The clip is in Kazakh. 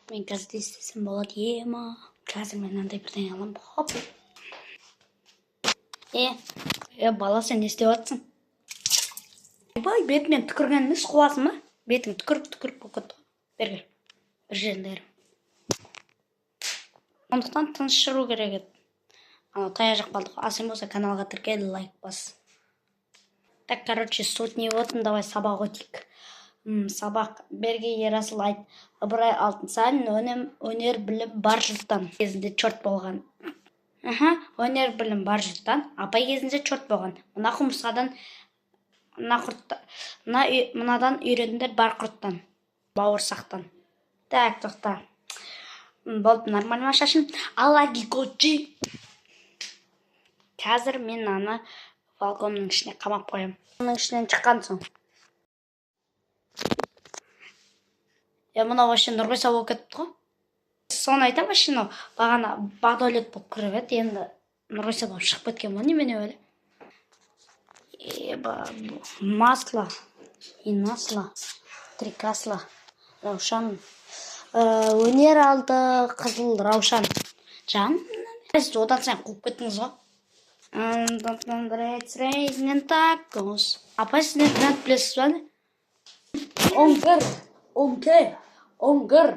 Мен қазір не істесем болады, ема. Қазір мен мынандай бірдеңе аламын. Хоп. Бала, сен не істеп жатсың? Бай, бетімен түкірген емес, қуасың ба? Бетің түкіріп болып кетті. Бергер. Bir жерінде ерім. Сондықтан тыныш жүру керек еді. Анау таяқ жақ қалдық. А сен болса каналға тіркел, лайк бас. Так, короче, суть не в этом, давай сабақ өтейік. Сабақ. Берге Ерасыл айт. Ыбырай Алтынсарин өнер білім бар жұрттан. Кезінде чорт болған. Өнер білім бар жұрттан. Апай кезінде чорт болған. Мына құмырсқадан, мынадан үйрендер бар құрттан. Бауырсақтан. Так, тоқта. Болды, нормально шашын. Алаги кочи. Қазір мен аны балконның ішіне қамап қоям. Оның ішінен шыққан соң. Мына вообще Нұрғиса болып кетіпті ғой. Соны айтам, вообще бағана Бағдәулет болып кіріп еді, енді Нұрғиса болып шығып кеткен ғой, немене өлі. Масло, масло, трикасло, раушан. Өнер алды қызыл раушан. Жан, одан сайын қуып кеттіңіз ғой. Апай, сіз не білесіз бәлі? Оңғыр.